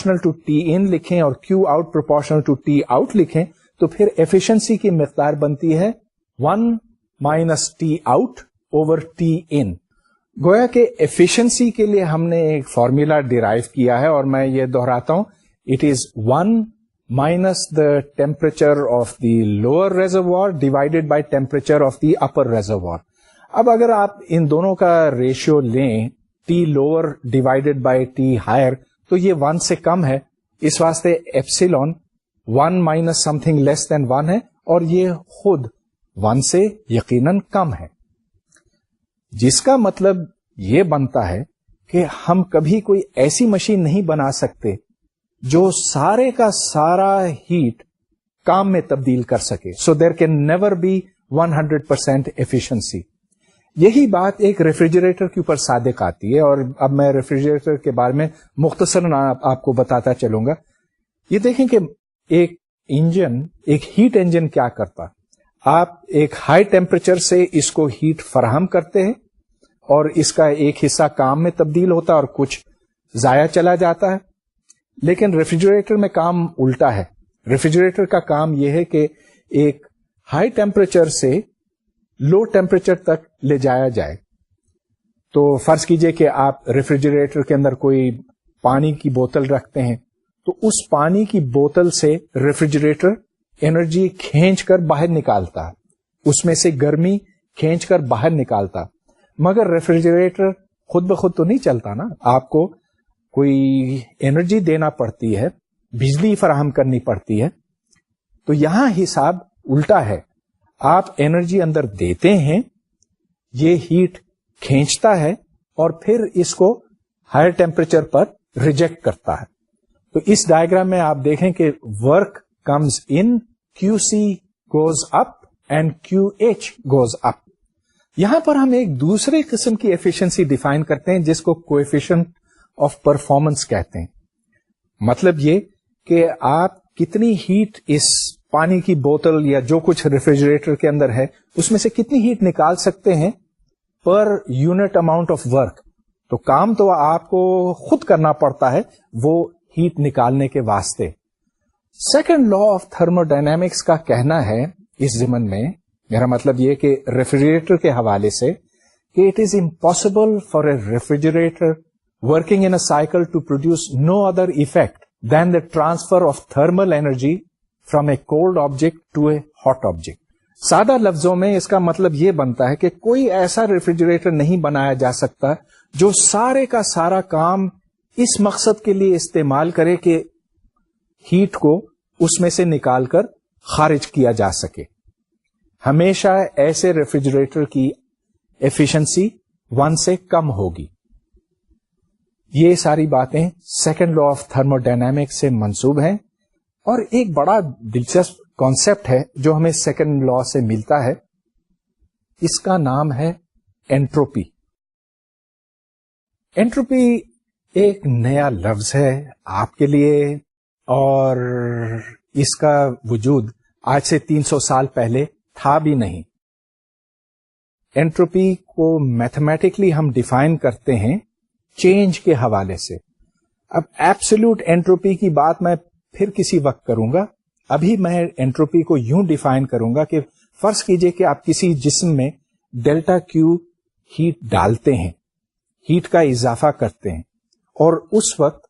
Proportional to T in لکھیں اور Q out proportional to T out لکھیں تو پھر ایفیشنسی کی مقدار بنتی ہے 1 minus T out over T in. گویا کہ ایفیشنسی کے لیے ہم نے ایک فارمولا ڈیرائیو کیا ہے اور میں یہ دہراتا ہوں, it is 1 minus the temperature of the lower reservoir divided by temperature of the upper reservoir. اب اگر آپ ان دونوں کا ریشیو لیں T lower divided by T higher تو یہ 1 سے کم ہے, اس واسطے epsilon 1 minus something less than 1 ہے اور یہ خود 1 سے یقیناً کم ہے, جس کا مطلب یہ بنتا ہے کہ ہم کبھی کوئی ایسی مشین نہیں بنا سکتے جو سارے کا سارا ہیٹ کام میں تبدیل کر سکے. So there can never be 100% efficiency. یہی بات ایک ریفریجریٹر کے اوپر صادق آتی ہے, اور اب میں ریفریجریٹر کے بارے میں مختصراً آپ کو بتاتا چلوں گا. یہ دیکھیں کہ ایک انجن, ایک ہیٹ انجن کیا کرتا, آپ ایک ہائی ٹیمپریچر سے اس کو ہیٹ فراہم کرتے ہیں اور اس کا ایک حصہ کام میں تبدیل ہوتا ہے اور کچھ ضائع چلا جاتا ہے. لیکن ریفریجریٹر میں کام الٹا ہے. ریفریجریٹر کا کام یہ ہے کہ ایک ہائی ٹیمپریچر سے لو ٹیمپریچر تک لے جایا جائے. تو فرض کیجئے کہ آپ ریفریجریٹر کے اندر کوئی پانی کی بوتل رکھتے ہیں, تو اس پانی کی بوتل سے ریفریجریٹر انرجی کھینچ کر باہر نکالتا ہے, اس میں سے گرمی کھینچ کر باہر نکالتا. مگر ریفریجریٹر خود بخود تو نہیں چلتا نا, آپ کو کوئی انرجی دینا پڑتی ہے, بجلی فراہم کرنی پڑتی ہے. تو یہاں حساب الٹا ہے, آپ انرجی اندر دیتے ہیں, یہ ہیٹ کھینچتا ہے اور پھر اس کو ہائر ٹیمپریچر پر ریجیکٹ کرتا ہے. تو اس ڈائیگرام میں آپ دیکھیں کہ work comes in, Q C goes up and Q H goes up. یہاں پر ہم ایک دوسرے قسم کی ایفیشنسی ڈیفائن کرتے ہیں جس کو کوایفیشنٹ آف پرفارمنس کہتے ہیں. مطلب یہ کہ آپ کتنی ہیٹ اس پانی کی بوتل یا جو کچھ ریفریجریٹر کے اندر ہے اس میں سے کتنی ہیٹ نکال سکتے ہیں per unit amount of work. تو کام تو آپ کو خود کرنا پڑتا ہے وہ ہیٹ نکالنے کے واسطے. Second law of thermo dynamics کا کہنا ہے اس ضمن میں, میرا مطلب یہ کہ ریفریجریٹر کے حوالے سے, کہ it is impossible for a refrigerator working in a cycle to produce no other effect than the transfer of thermal energy from a cold object to a hot object. سادہ لفظوں میں اس کا مطلب یہ بنتا ہے کہ کوئی ایسا ریفریجریٹر نہیں بنایا جا سکتا جو سارے کا سارا کام اس مقصد کے لیے استعمال کرے کہ ہیٹ کو اس میں سے نکال کر خارج کیا جا سکے. ہمیشہ ایسے ریفریجریٹر کی ایفیشنسی 1 سے کم ہوگی. یہ ساری باتیں second law of thermo dynamics سے منسوب ہیں. اور ایک بڑا دلچسپ کانسیپٹ ہے جو ہمیں سیکنڈ لا سے ملتا ہے, اس کا نام ہے انٹروپی. انٹروپی ایک نیا لفظ ہے آپ کے لیے, اور اس کا وجود آج سے 300 سال پہلے تھا بھی نہیں. انٹروپی کو میتھمیٹکلی ہم ڈیفائن کرتے ہیں چینج کے حوالے سے. اب ایبسولوٹ انٹروپی کی بات میں پھر کسی وقت کروں گا. ابھی میں انٹروپی کو یوں ڈیفائن کروں گا کہ فرض کیجئے کہ آپ کسی جسم میں ڈیلٹا کیو ہیٹ ڈالتے ہیں, ہیٹ کا اضافہ کرتے ہیں, اور اس وقت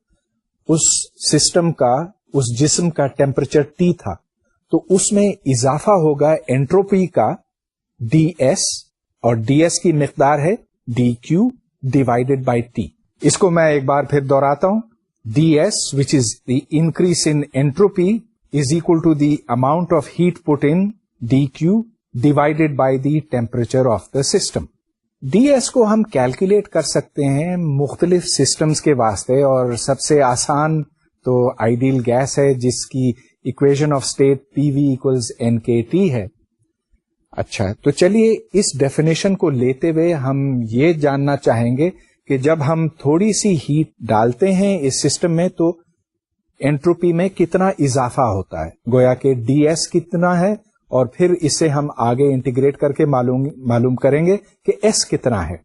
اس سسٹم کا, اس جسم کا ٹیمپریچر T تھا, تو اس میں اضافہ ہوگا انٹروپی کا ڈی ایس, اور ڈی ایس کی مقدار ہے D Q divided by T. اس کو میں ایک بار پھر دوہراتا ہوں. D S which is the increase in entropy is equal to the amount of heat put in D Q divided by the temperature of the system. D S کو ہم کیلکولیٹ کر سکتے ہیں مختلف سسٹمز کے واسطے, اور سب سے آسان تو آئیڈیل گیس ہے جس کی equation of state P V equals N K T ہے. اچھا, تو چلیے اس ڈیفینیشن کو لیتے ہوئے ہم یہ جاننا چاہیں گے کہ جب ہم تھوڑی سی ہیٹ ڈالتے ہیں اس سسٹم میں تو انٹروپی میں کتنا اضافہ ہوتا ہے. گویا کہ ڈی ایس کتنا ہے, اور پھر اس سے ہم آگے انٹیگریٹ کر کے معلوم کریں گے کہ ایس کتنا ہے.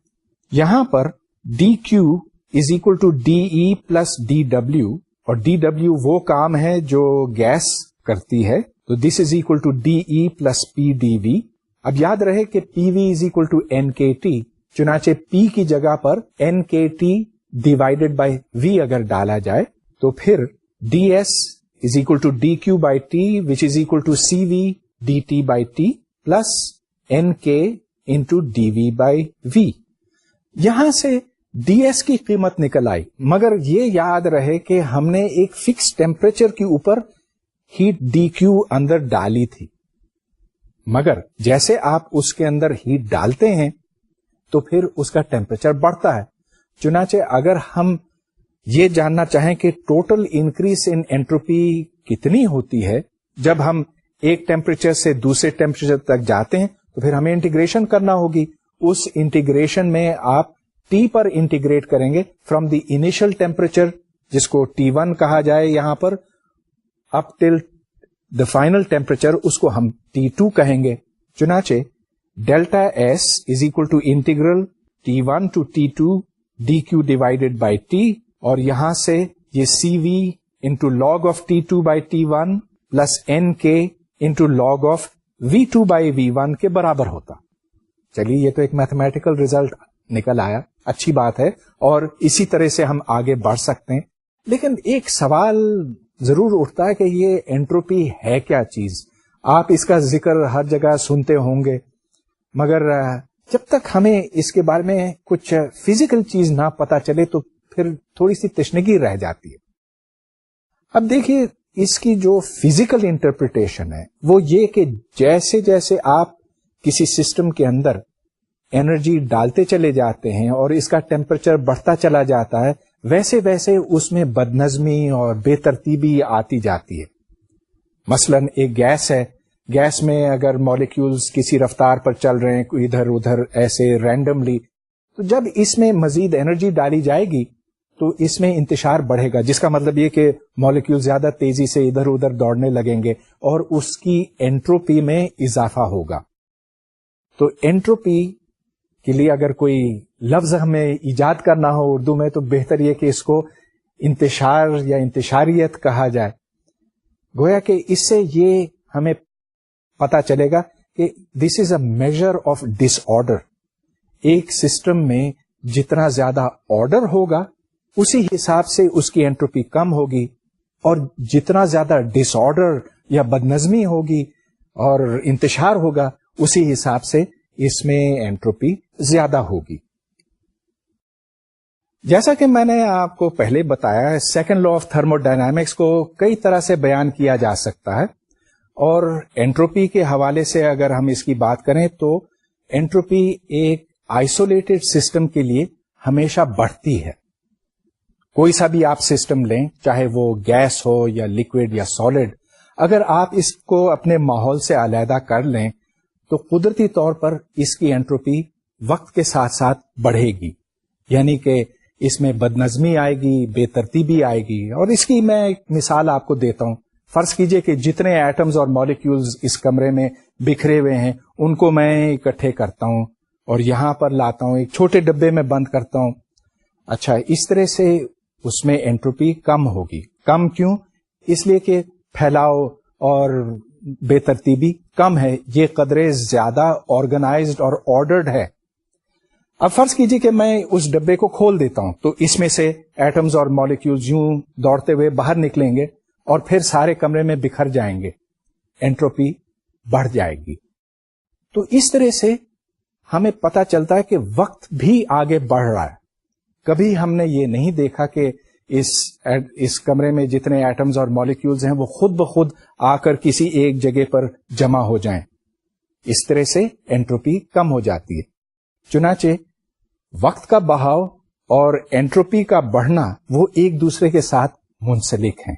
یہاں پر D Q is equal to D E plus D W اور dW وہ کام ہے جو گیس کرتی ہے. تو this is equal to DE plus PdV. اب یاد رہے کہ PV is equal to NKT. چنانچہ P کی جگہ پر NKT ڈیوائڈیڈ بائی V اگر ڈالا جائے تو پھر DS is equal to DQ by T which is equal to CV DT by T plus NK into DV by V. یہاں سے DS کی قیمت نکل آئی، مگر یہ یاد رہے کہ ہم نے ایک فکس ٹیمپریچر کے اوپر ہیٹ DQ اندر ڈالی تھی، مگر جیسے آپ اس کے اندر ہیٹ ڈالتے ہیں تو پھر اس کا ٹیمپریچر بڑھتا ہے. چنانچہ اگر ہم یہ جاننا چاہیں کہ ٹوٹل انکریز ان اینٹروپی کتنی ہوتی ہے جب ہم ایک ٹیمپریچر سے دوسرے ٹیمپریچر تک جاتے ہیں، تو پھر ہمیں انٹیگریشن کرنا ہوگی. اس انٹیگریشن میں آپ T پر انٹیگریٹ کریں گے فرام دی انیشل ٹیمپریچر جس کو T1 کہا جائے یہاں پر اپ ٹل دا فائنل ٹیمپریچر، اس کو ہم T2 کہیں گے. چنانچہ delta S is equal to integral T1 to T2 DQ divided by T، اور یہاں سے یہ CV into log of T2 by T1 plus NK into log of V2 by V1 کے برابر ہوتا. چلیے یہ تو ایک میتھمیٹیکل ریزلٹ نکل آیا، اچھی بات ہے، اور اسی طرح سے ہم آگے بڑھ سکتے ہیں. لیکن ایک سوال ضرور اٹھتا ہے کہ یہ انٹروپی ہے کیا چیز؟ آپ اس کا ذکر ہر جگہ سنتے ہوں گے، مگر جب تک ہمیں اس کے بارے میں کچھ فزیکل چیز نہ پتا چلے تو پھر تھوڑی سی تشنگی رہ جاتی ہے. اب دیکھیے اس کی جو فزیکل انٹرپریٹیشن ہے وہ یہ کہ جیسے جیسے آپ کسی سسٹم کے اندر انرجی ڈالتے چلے جاتے ہیں اور اس کا ٹیمپریچر بڑھتا چلا جاتا ہے، ویسے ویسے اس میں بدنظمی اور بے ترتیبی آتی جاتی ہے. مثلا ایک گیس ہے، گیس میں اگر مالیکیولز کسی رفتار پر چل رہے ہیں ادھر ادھر ایسے رینڈملی، تو جب اس میں مزید انرجی ڈالی جائے گی تو اس میں انتشار بڑھے گا، جس کا مطلب یہ کہ مالیکیول زیادہ تیزی سے ادھر ادھر دوڑنے لگیں گے اور اس کی انٹروپی میں اضافہ ہوگا. تو انٹروپی کے لیے اگر کوئی لفظ ہمیں ایجاد کرنا ہو اردو میں تو بہتر یہ کہ اس کو انتشار یا انتشاریت کہا جائے. گویا کہ اس سے یہ ہمیں پتا چلے گا کہ دس از اے میجر آف ڈس آرڈر. ایک سسٹم میں جتنا زیادہ آرڈر ہوگا اسی حساب سے اس کی انٹروپی کم ہوگی، اور جتنا زیادہ ڈس آرڈر یا بدنظمی ہوگی اور انتشار ہوگا اسی حساب سے اس میں انٹروپی زیادہ ہوگی. جیسا کہ میں نے آپ کو پہلے بتایا ہے، second law of thermo dynamics کو کئی طرح سے بیان کیا جا سکتا ہے، اور انٹروپی کے حوالے سے اگر ہم اس کی بات کریں تو انٹروپی ایک آئسولیٹڈ سسٹم کے لیے ہمیشہ بڑھتی ہے. کوئی سا بھی آپ سسٹم لیں، چاہے وہ گیس ہو یا لکوڈ یا سالڈ، اگر آپ اس کو اپنے ماحول سے علیحدہ کر لیں تو قدرتی طور پر اس کی انٹروپی وقت کے ساتھ ساتھ بڑھے گی، یعنی کہ اس میں بدنظمی آئے گی، بے ترتیبی آئے گی. اور اس کی میں ایک مثال آپ کو دیتا ہوں. فرض کیجئے کہ جتنے ایٹمز اور مالیکیولز اس کمرے میں بکھرے ہوئے ہیں ان کو میں اکٹھے کرتا ہوں اور یہاں پر لاتا ہوں، ایک چھوٹے ڈبے میں بند کرتا ہوں. اچھا، اس طرح سے اس میں انٹروپی کم ہوگی. کم کیوں؟ اس لیے کہ پھیلاؤ اور بے ترتیبی کم ہے، یہ قدرے زیادہ آرگنائزڈ اور آرڈرڈ ہے. اب فرض کیجئے کہ میں اس ڈبے کو کھول دیتا ہوں تو اس میں سے ایٹمز اور مالیکیولز یوں دوڑتے ہوئے باہر نکلیں گے اور پھر سارے کمرے میں بکھر جائیں گے، انٹروپی بڑھ جائے گی. تو اس طرح سے ہمیں پتا چلتا ہے کہ وقت بھی آگے بڑھ رہا ہے. کبھی ہم نے یہ نہیں دیکھا کہ اس کمرے میں جتنے ایٹمز اور مالیکیولز ہیں وہ خود بخود آ کر کسی ایک جگہ پر جمع ہو جائیں. اس طرح سے انٹروپی کم ہو جاتی ہے. چنانچہ وقت کا بہاؤ اور انٹروپی کا بڑھنا وہ ایک دوسرے کے ساتھ منسلک ہیں.